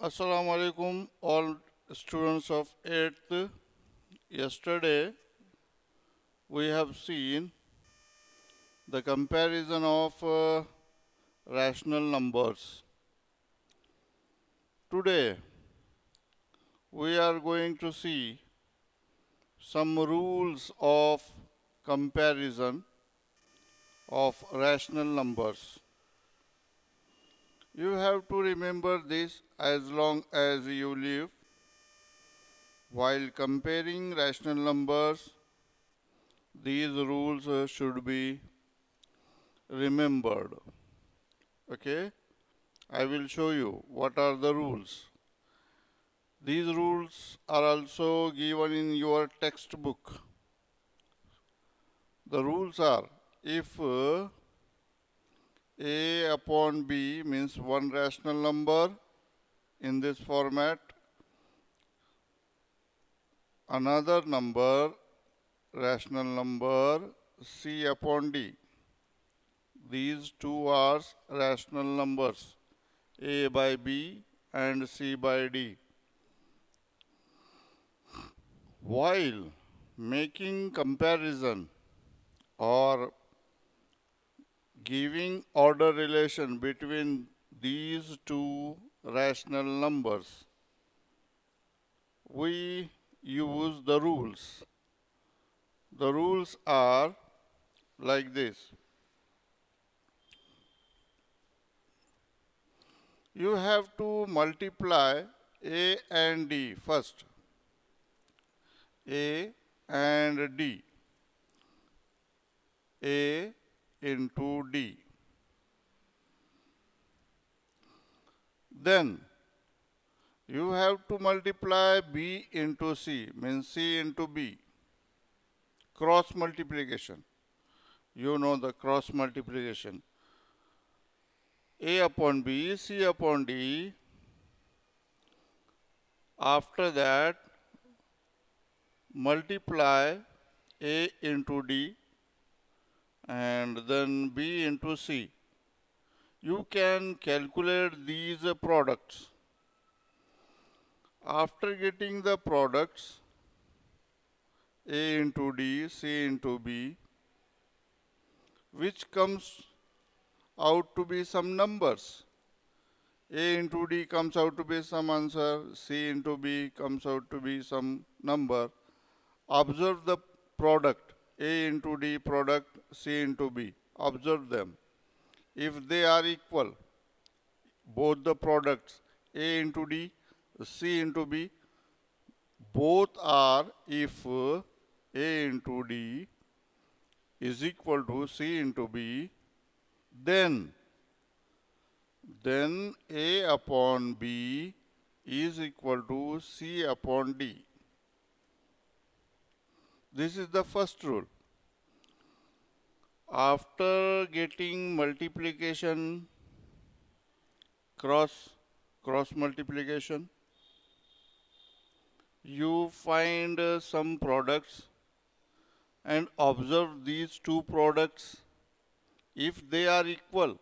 Assalamu alaikum, all students of 8th. Yesterday, we have seen the comparison of rational numbers. Today, we are going to see some rules of comparison of rational numbers. You have to remember this as long as you live. While comparing rational numbers, these rules should be remembered. Okay, I will show you what are the rules. These rules are also given in your textbook. The rules are, if A upon B means one rational number in this format, another number, rational number C upon D. These two are rational numbers, A by B and C by D. While making comparison or giving order relation between these two rational numbers, we use the rules. The rules are like this. You have to multiply A and D first. A and D. A into D. Then you have to multiply B into C, means C into B. Cross multiplication. You know the cross multiplication. A upon B, C upon D. After that, multiply A into D and then B into C. You can calculate these products. After getting the products, A into D, C into B, which comes out to be some numbers. A into D comes out to be some answer, C into B comes out to be some number. Observe the product, A into D product, C into B. Observe them. If they are equal, both the products, A into D, C into B, both are if A into D is equal to C into B, then A upon B is equal to C upon D. This is the first rule. After getting multiplication, cross multiplication, you find some products and observe these two products. If they are equal,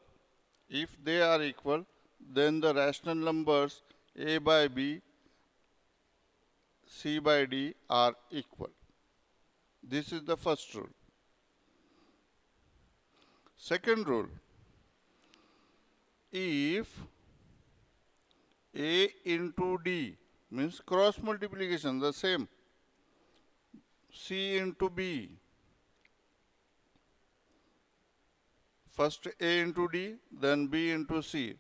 then the rational numbers A by B, C by D are equal. This is the first rule. Second rule, if A into D means cross multiplication, the same, C into B, first A into D, then B into C,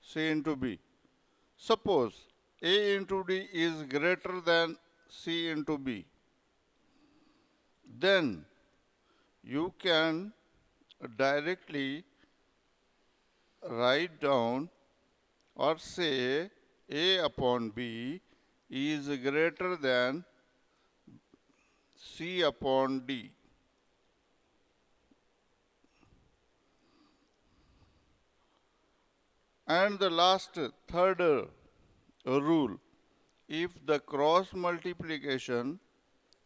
C into B. Suppose A into D is greater than C into B, then you can directly write down or say A upon B is greater than C upon D. And the last, third rule, if the cross multiplication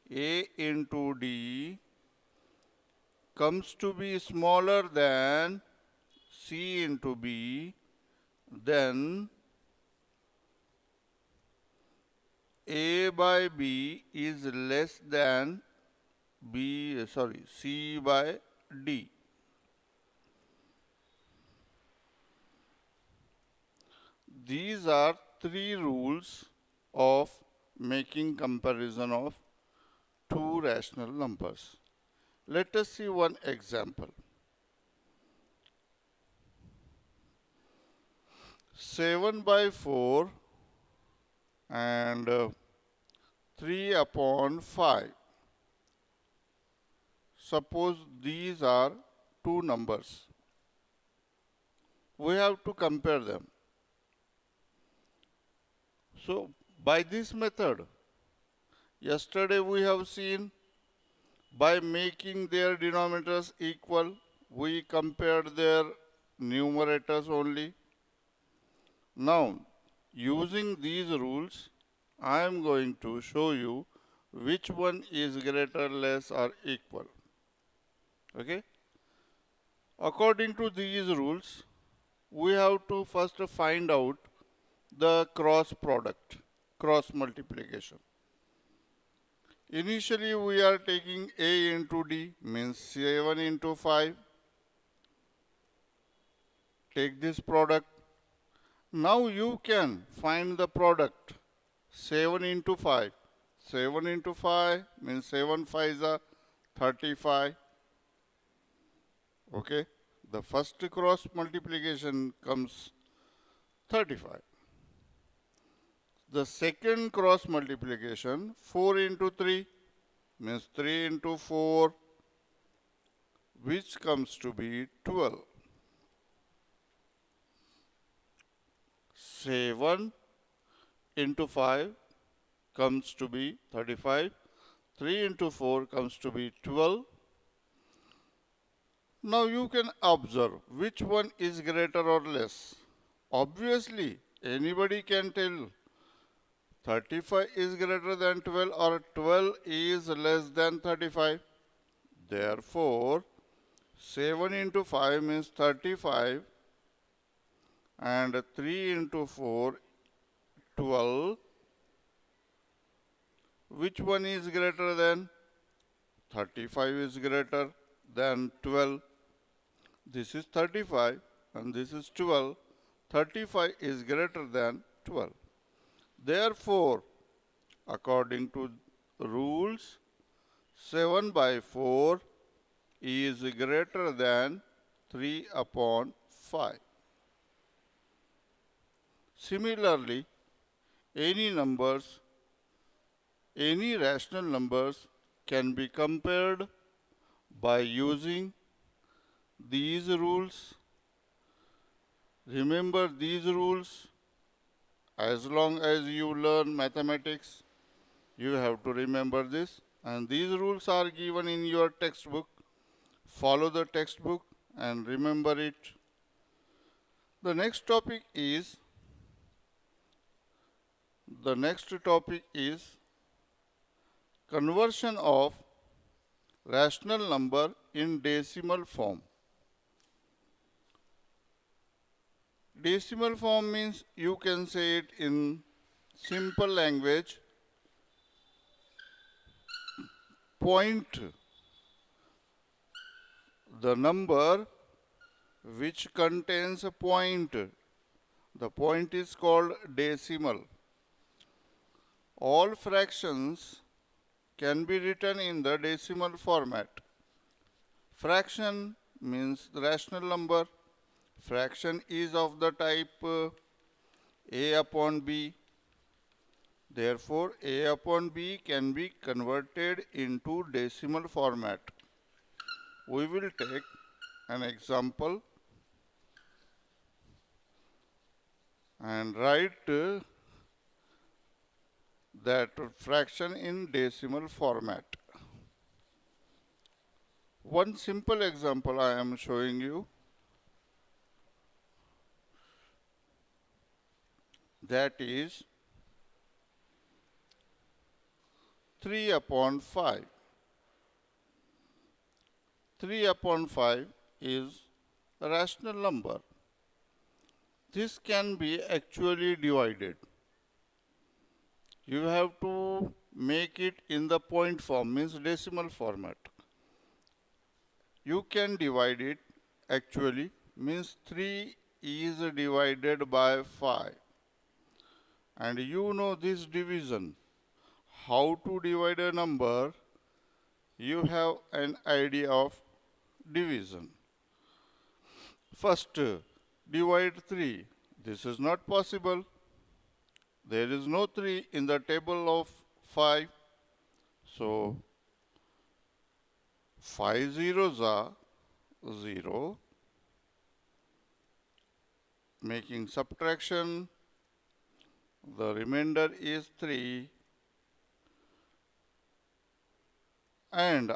A into D comes to be smaller than C into B, then A by B is less than C by D. These are three rules of making comparison of two rational numbers. Let us see one example. 7 by 4 and 3 upon 5. Suppose these are two numbers. We have to compare them. So, by this method, yesterday we have seen by making their denominators equal, we compared their numerators only. Now, using these rules, I am going to show you which one is greater, less or equal. Okay? According to these rules, we have to first find out the cross product, cross multiplication. Initially, we are taking A into D, means 7 into 5. Take this product. Now you can find the product 7 into 5. 7 into 5 means 7 5s are 35. Okay, the first cross multiplication comes 35. The second cross multiplication 4 into 3 means 3 into 4, which comes to be 12. 7 into 5 comes to be 35. 3 into 4 comes to be 12. Now you can observe which one is greater or less. Obviously, anybody can tell 35 is greater than 12 or 12 is less than 35. Therefore, 7 into 5 means 35 and 3 into 4, 12. Which one is greater than? 35 is greater than 12. This is 35 and this is 12. 35 is greater than 12. Therefore, according to rules, 7 by 4 is greater than 3 upon 5. Similarly, any rational numbers can be compared by using these rules. Remember these rules. As long as you learn mathematics, you have to remember this. And these rules are given in your textbook. Follow the textbook and remember it. The next topic is conversion of rational number in decimal form. Decimal form means you can say it in simple language. Point, the number which contains a point. The point is called decimal. All fractions can be written in the decimal format. Fraction means rational number. Fraction is of the type A upon B. Therefore, A upon B can be converted into decimal format. We will take an example and write that fraction in decimal format. One simple example I am showing you. That is 3 upon 5. 3 upon 5 is a rational number. This can be actually divided. You have to make it in the point form, means decimal format. You can divide it actually, means 3 is divided by 5. And you know this division. How to divide a number, you have an idea of division. First, divide 3. This is not possible. There is no 3 in the table of 5. So, 5 zeros are 0. Making subtraction, the remainder is 3. And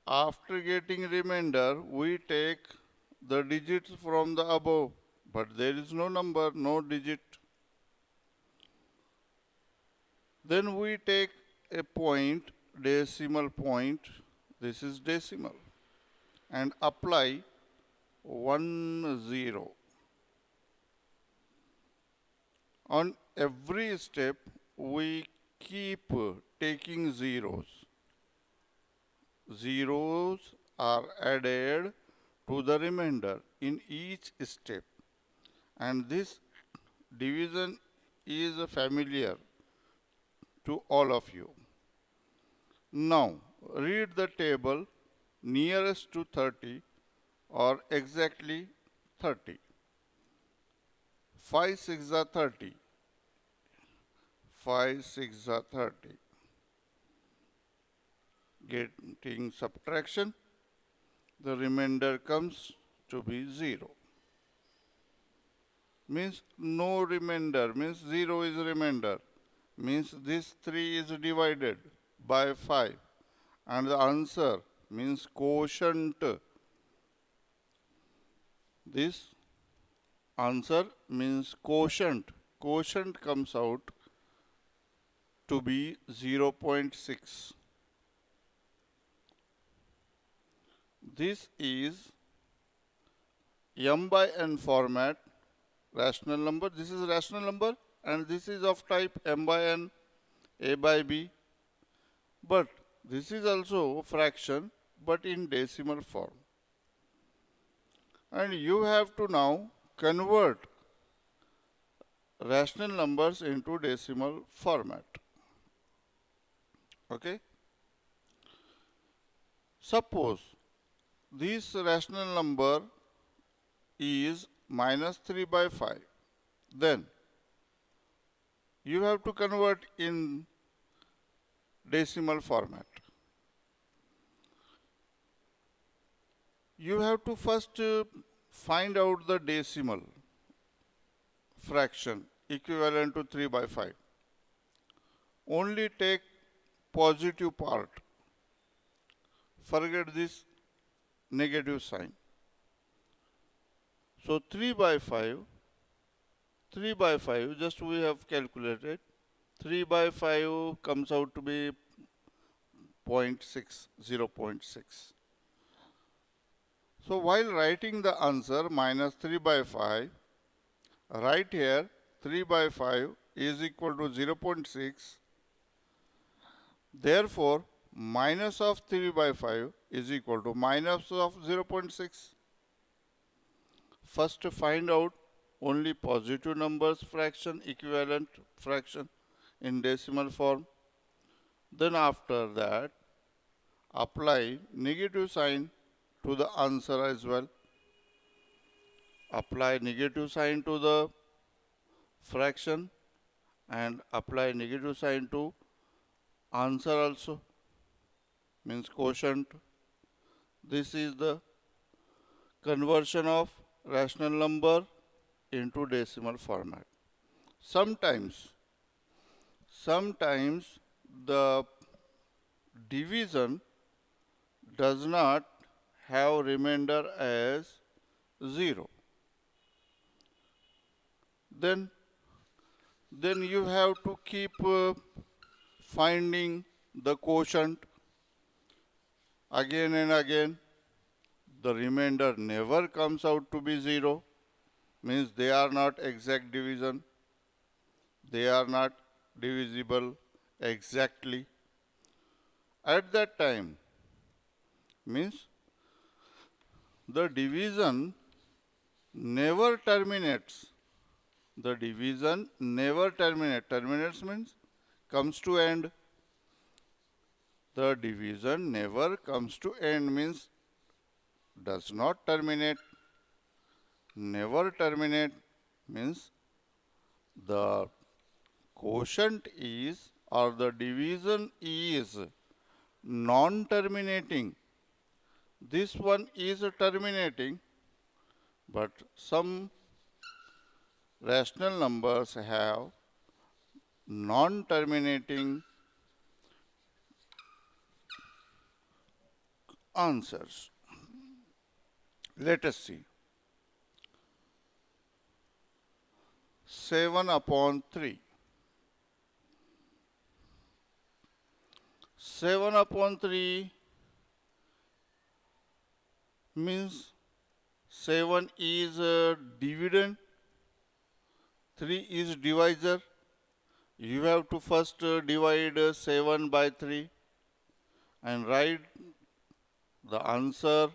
after getting remainder, we take the digits from the above. But there is no number, no digit. Then we take a point, decimal point, this is decimal, and apply 1 0. On every step, we keep taking zeros. Zeros are added to the remainder in each step, and this division is familiar to all of you. Now, read the table nearest to 30 or exactly 30. 5 6 are 30. 5 6 are 30. Getting subtraction, the remainder comes to be 0. Means no remainder, means 0 is remainder. Means this 3 is divided by 5. And the answer means quotient. This answer means quotient. Quotient comes out to be 0.6. This is m by n format rational number. This is rational number and this is of type m by n, a by b. But this is also fraction but in decimal form. And you have to now convert rational numbers into decimal format. Okay? Suppose this rational number is minus 3 by 5. Then you have to convert in decimal format. You have to first find out the decimal fraction equivalent to 3 by 5. Only take positive part. Forget this negative sign. So 3 by 5, just we have calculated. 3 by 5 comes out to be 0.6. So while writing the answer minus 3 by 5, write here 3 by 5 is equal to 0.6. Therefore, minus of 3 by 5 is equal to minus of 0.6. First find out only positive numbers fraction, equivalent fraction in decimal form. Then after that, apply negative sign to the answer as well. Apply negative sign to the fraction and apply negative sign to answer also, means quotient. This is the conversion of rational number into decimal format. Sometimes the division does not have remainder as 0. Then you have to keep finding the quotient again and again. The remainder never comes out to be 0, means they are not exact division. They are not divisible exactly. At that time means the division never terminates. The division never terminates. Terminates means comes to end. The division never comes to end means does not terminate. Never terminate means the quotient is or the division is non-terminating. This one is terminating, but some rational numbers have non-terminating answers. Let us see. 7 upon 3. 7 upon 3 means 7 is a dividend, 3 is divisor. You have to first divide 7 by 3 and write the answer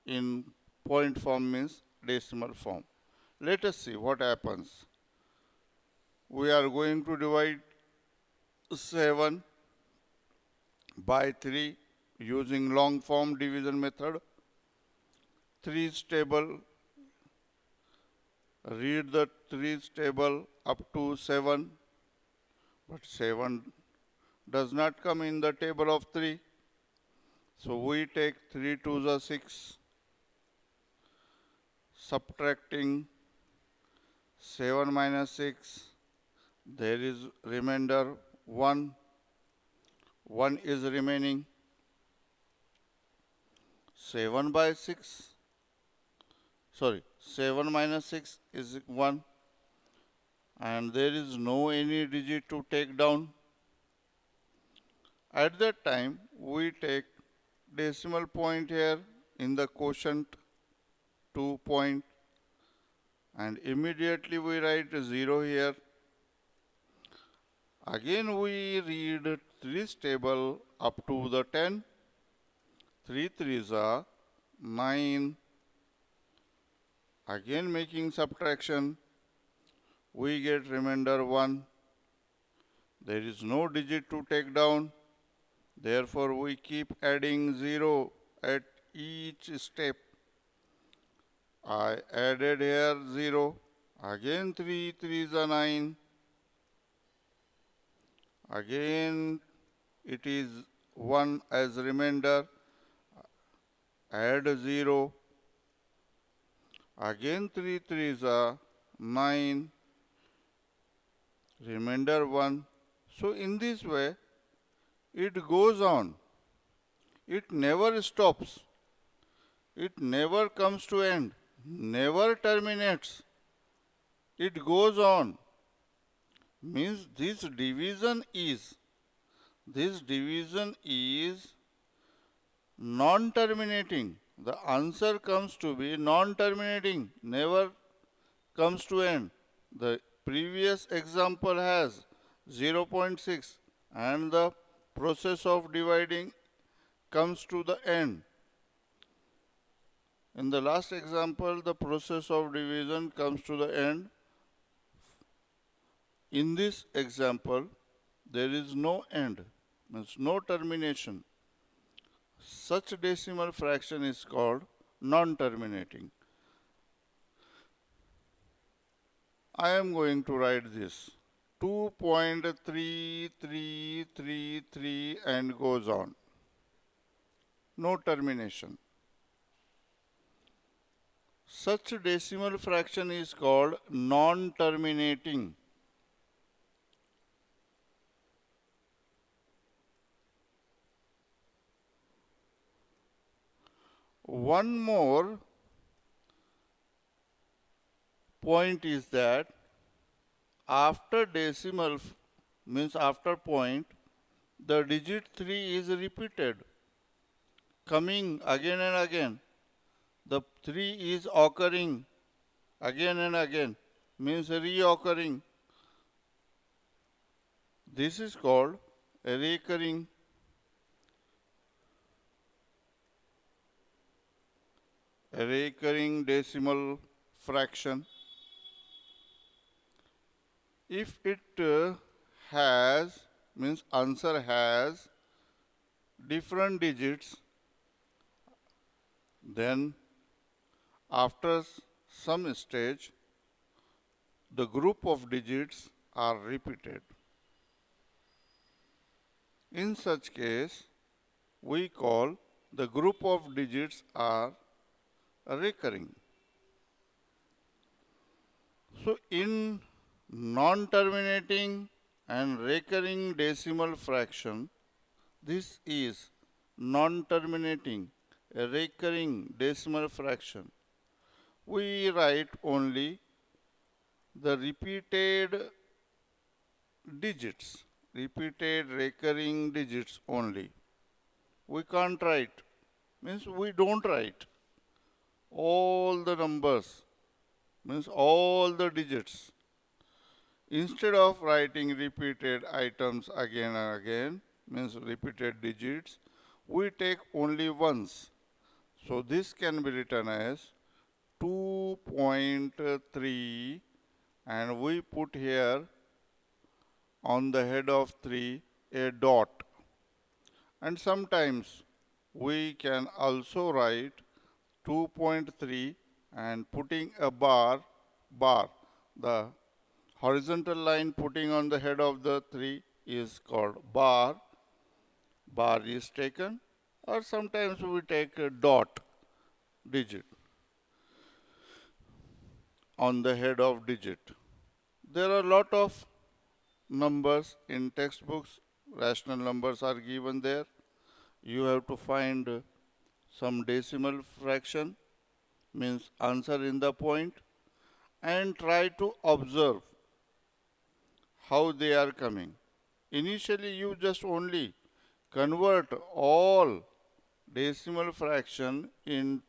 in point form means decimal form. Let us see what happens. We are going to divide 7 by 3 using long form division method. 3's table, read the 3's table up to 7, but 7 does not come in the table of 3. So we take 3 to the 6, subtracting 7 minus 6, there is remainder 1. 1 is remaining. 7 by 6, 7 minus 6 is 1, and there is no any digit to take down. At that time, we take decimal point here in the quotient 2 point, and immediately we write 0 here. Again we read 3's table up to the 10. 3 3's are 9. Again making subtraction, we get remainder 1. There is no digit to take down. Therefore, we keep adding 0 at each step. I added here 0. Again 3 3's are 9. Again it is 1 as remainder. Add 0. Again 3 3's are 9. Remainder 1. So in this way, it goes on. It never stops. It never comes to end. Never terminates. It goes on. Means this division is non-terminating. The answer comes to be non-terminating, never comes to end. The previous example has 0.6 and the process of dividing comes to the end. In the last example, the process of division comes to the end. In this example, there is no end, means no termination. Such decimal fraction is called non-terminating. I am going to write this 2.3333 and goes on. No termination. Such decimal fraction is called non-terminating. One more point is that after decimal means after point, the digit 3 is repeated, coming again and again. The 3 is occurring again and again, means reoccurring. This is called a recurring decimal fraction. If it has, means answer has different digits, then after some stage, the group of digits are repeated. In such case, we call the group of digits are recurring. So in non-terminating and recurring decimal fraction, this is non-terminating, a recurring decimal fraction. We write only the repeated digits, repeated recurring digits only. We can't write, means we don't write all the numbers, means all the digits. Instead of writing repeated items again and again, means repeated digits, we take only ones. So this can be written as 2.3, and we put here on the head of 3 a dot. And sometimes we can also write 2.3 and putting a bar. The horizontal line putting on the head of the 3 is called bar. Bar is taken, or sometimes we take a dot digit on the head of digit. There are a lot of numbers in textbooks. Rational numbers are given there. You have to find some decimal fraction, means answer in the point, and try to observe how they are coming. Initially, you just only convert all decimal fraction in,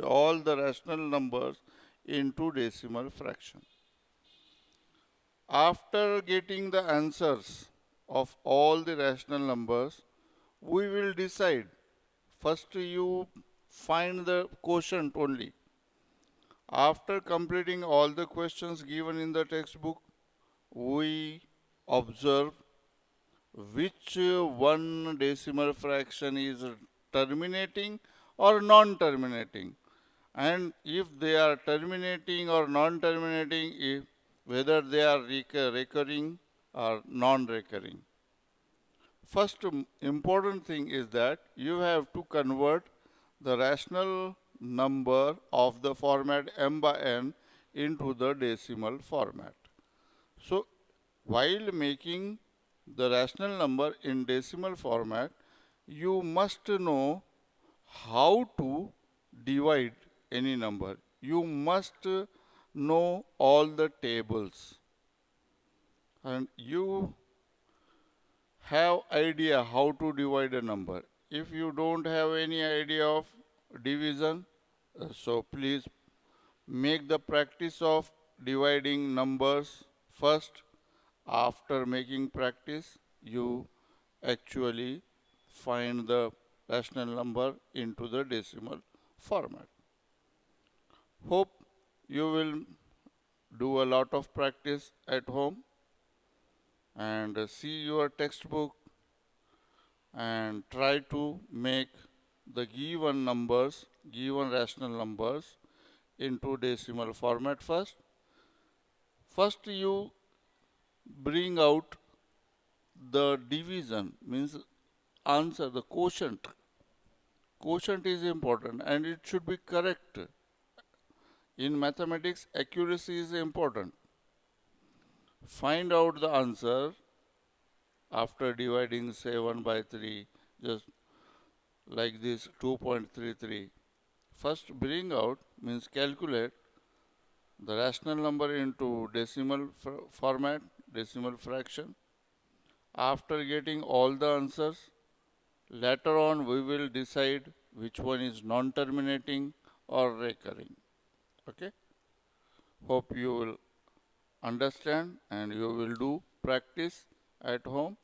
all the rational numbers into decimal fraction. After getting the answers of all the rational numbers, we will decide. First, you find the quotient only. After completing all the questions given in the textbook, we observe which one decimal fraction is terminating or non-terminating, and if they are terminating or non-terminating, whether they are recurring or non-recurring. First important thing is that you have to convert the rational number of the format m by n into the decimal format. So while making the rational number in decimal format, you must know how to divide any number. You must know all the tables, and you have idea how to divide a number. If you don't have any idea of division, so please make the practice of dividing numbers first. After making practice, you actually find the rational number into the decimal format. Hope you will do a lot of practice at home and see your textbook and try to make the given numbers, given rational numbers into decimal format first. First you bring out the division, means answer, the quotient. Quotient is important and it should be correct. In mathematics, accuracy is important. Find out the answer after dividing, say, 1 by 3, just like this, 2.33. First bring out, means calculate the rational number into decimal format, decimal fraction. After getting all the answers, later on we will decide which one is non-terminating or recurring. Okay? Hope you will understand and you will do practice at home.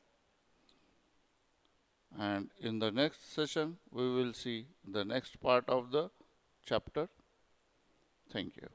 And in the next session, we will see the next part of the chapter. Thank you.